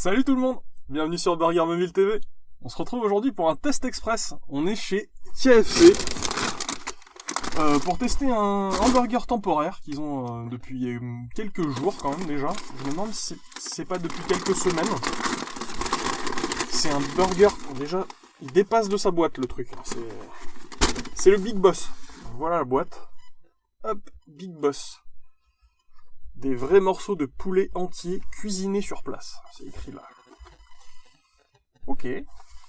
Salut tout le monde, bienvenue sur Burger Mobile TV. On se retrouve aujourd'hui pour un test express. On est chez KFC pour tester un hamburger temporaire qu'ils ont depuis quelques jours quand même déjà. Je me demande si c'est pas depuis quelques semaines. C'est un burger, déjà, il dépasse de sa boîte le truc. C'est le Big Boss. Voilà la boîte. Hop, Big Boss. Des vrais morceaux de poulet entier cuisinés sur place. C'est écrit là. Ok.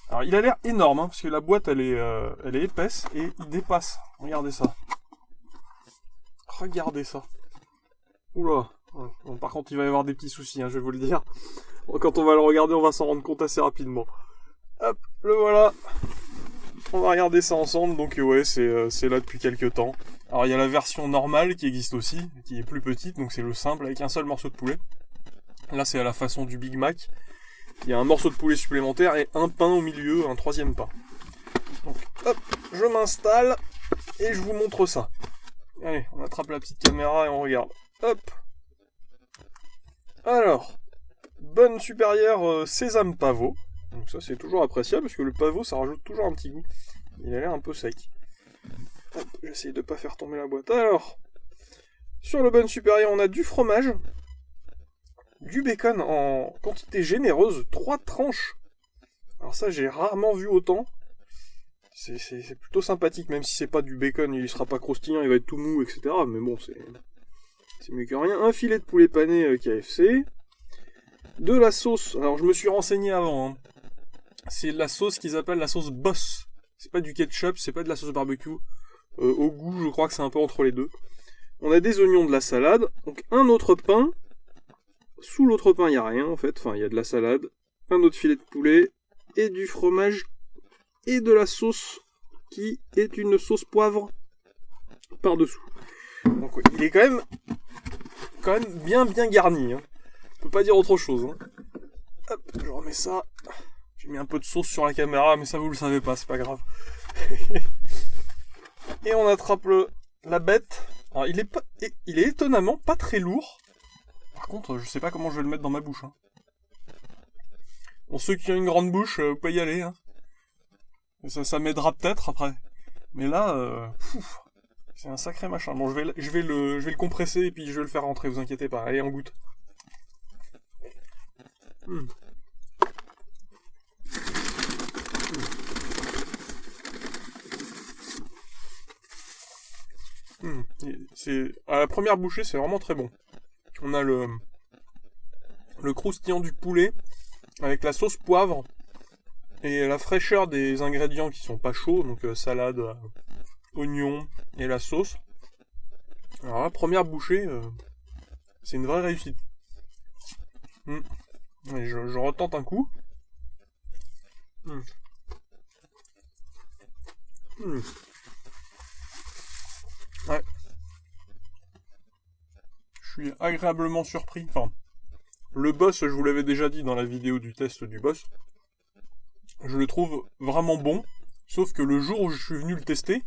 Alors il a l'air énorme, hein, parce que la boîte elle est épaisse et il dépasse. Regardez ça. Regardez ça. Oula. Bon, par contre il va y avoir des petits soucis, hein, je vais vous le dire. Bon, quand on va le regarder, on va s'en rendre compte assez rapidement. Hop, le voilà. On va regarder ça ensemble. Donc ouais, c'est là depuis quelques temps. Alors il y a la version normale qui existe aussi, qui est plus petite, donc c'est le simple avec un seul morceau de poulet. Là c'est à la façon du Big Mac. Il y a un morceau de poulet supplémentaire et un pain au milieu, un troisième pain. Donc hop, je m'installe et je vous montre ça. Allez, on attrape la petite caméra et on regarde. Hop. Alors, bonne supérieure sésame pavot. Donc ça c'est toujours appréciable parce que le pavot ça rajoute toujours un petit goût. Il a l'air un peu sec. Hop, j'essaye de pas faire tomber la boîte. Alors, sur le bun supérieur, on a du fromage, du bacon en quantité généreuse, 3 tranches. Alors ça, j'ai rarement vu autant. C'est plutôt sympathique, même si c'est pas du bacon, il sera pas croustillant, il va être tout mou, etc. Mais bon, c'est mieux que rien. Un filet de poulet pané KFC. De la sauce, alors je me suis renseigné avant, hein. C'est la sauce qu'ils appellent la sauce Boss. C'est pas du ketchup, c'est pas de la sauce barbecue. Au goût, je crois que c'est un peu entre les deux. On a des oignons, de la salade, donc un autre pain. Sous l'autre pain, il n'y a rien en fait. Enfin, il y a de la salade, un autre filet de poulet, et du fromage, et de la sauce, qui est une sauce poivre par-dessous. Donc il est quand même bien garni. Hein. On peut pas dire autre chose. Hein. Hop, je remets ça. J'ai mis un peu de sauce sur la caméra, mais ça vous le savez pas, c'est pas grave. Et on attrape la bête. Alors il est étonnamment pas très lourd. Par contre, je sais pas comment je vais le mettre dans ma bouche. Hein. Bon, ceux qui ont une grande bouche, vous pouvez y aller. Hein. Ça m'aidera peut-être après. Mais là, c'est un sacré machin. Bon, je vais le compresser et puis je vais le faire rentrer, vous inquiétez pas. Allez, on goûte. À la première bouchée, c'est vraiment très bon. On a le croustillant du poulet avec la sauce poivre et la fraîcheur des ingrédients qui sont pas chauds, donc salade, oignon et la sauce. Alors la première bouchée, c'est une vraie réussite. Et je retente un coup. Ouais. Je suis agréablement surpris. Enfin, le boss, je vous l'avais déjà dit dans la vidéo du test du boss, je le trouve vraiment bon, sauf que le jour où je suis venu le tester,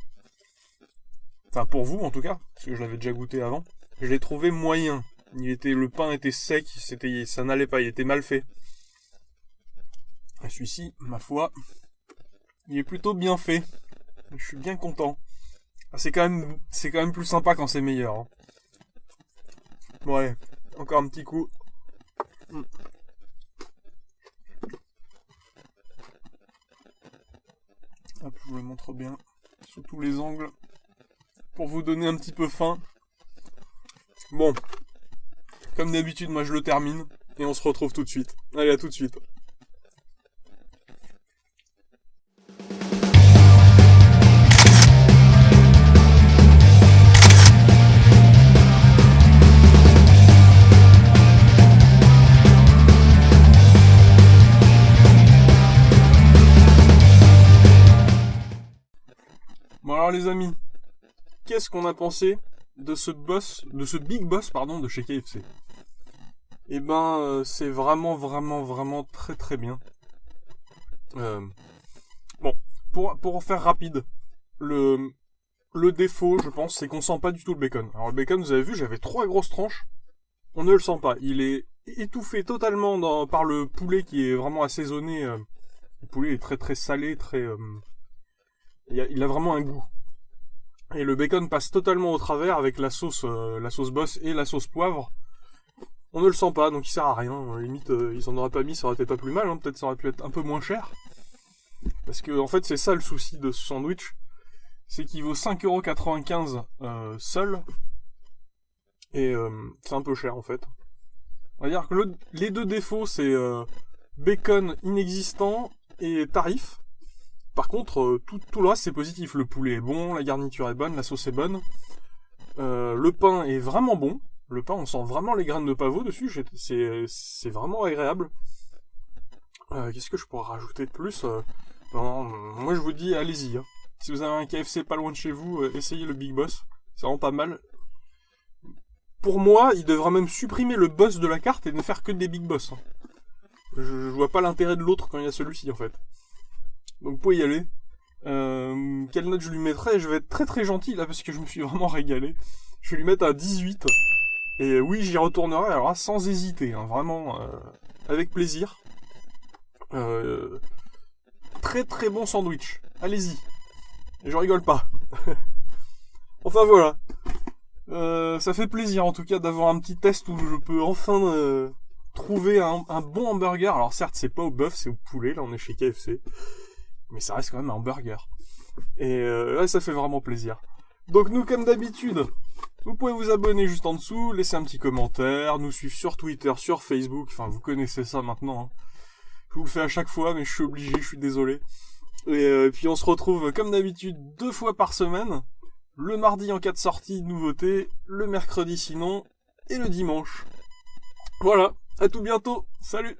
enfin pour vous en tout cas, parce que je l'avais déjà goûté avant, je l'ai trouvé moyen. Le pain était sec, ça n'allait pas, il était mal fait. Et celui-ci, ma foi, il est plutôt bien fait. Je suis bien content. C'est quand même plus sympa quand c'est meilleur. Hein. Ouais, encore un petit coup. Hop, je vous le montre bien sous tous les angles pour vous donner un petit peu faim. Bon, comme d'habitude, moi je le termine et on se retrouve tout de suite. Allez, à tout de suite. Bon alors les amis, qu'est-ce qu'on a pensé de ce Big Boss de chez KFC? Eh ben, c'est vraiment très très bien. Bon, pour faire rapide, le défaut, je pense, c'est qu'on sent pas du tout le bacon. Alors le bacon, vous avez vu, j'avais 3 grosses tranches. On ne le sent pas. Il est étouffé totalement par le poulet qui est vraiment assaisonné. Le poulet est très très salé, il a vraiment un goût. Et le bacon passe totalement au travers avec la sauce boss et la sauce poivre. On ne le sent pas, donc il sert à rien. Limite, ils en auraient pas mis, ça aurait été pas plus mal. Hein. Peut-être ça aurait pu être un peu moins cher. Parce que en fait, c'est ça le souci de ce sandwich. C'est qu'il vaut 5,95€ seul. Et c'est un peu cher en fait. On va dire que les deux défauts, c'est bacon inexistant et tarif. Par contre, tout le reste c'est positif. Le poulet est bon, la garniture est bonne, la sauce est bonne. Le pain est vraiment bon. Le pain, on sent vraiment les graines de pavot dessus. C'est vraiment agréable. Qu'est-ce que je pourrais rajouter de plus non, moi je vous dis, allez-y. Hein. Si vous avez un KFC pas loin de chez vous, essayez le Big Boss. C'est vraiment pas mal. Pour moi, il devrait même supprimer le boss de la carte et ne faire que des Big Boss. Hein. Je vois pas l'intérêt de l'autre quand il y a celui-ci en fait. Donc vous pouvez y aller. Quelle note je lui mettrais? Je vais être très très gentil là parce que je me suis vraiment régalé. Je vais lui mettre un 18. Et oui, j'y retournerai alors là, sans hésiter. Hein, vraiment, avec plaisir. Très très bon sandwich. Allez-y. Et je rigole pas. Enfin voilà. Ça fait plaisir en tout cas d'avoir un petit test où je peux enfin trouver un bon hamburger. Alors certes c'est pas au bœuf, c'est au poulet, là on est chez KFC. Mais ça reste quand même un burger. Et là ça fait vraiment plaisir. Donc nous comme d'habitude, vous pouvez vous abonner juste en dessous, laisser un petit commentaire, nous suivre sur Twitter, sur Facebook, enfin vous connaissez ça maintenant. Hein. Je vous le fais à chaque fois mais je suis obligé, je suis désolé. Et puis on se retrouve comme d'habitude 2 fois par semaine. Le mardi en cas de sortie, nouveauté, le mercredi sinon, et le dimanche. Voilà, à tout bientôt, salut!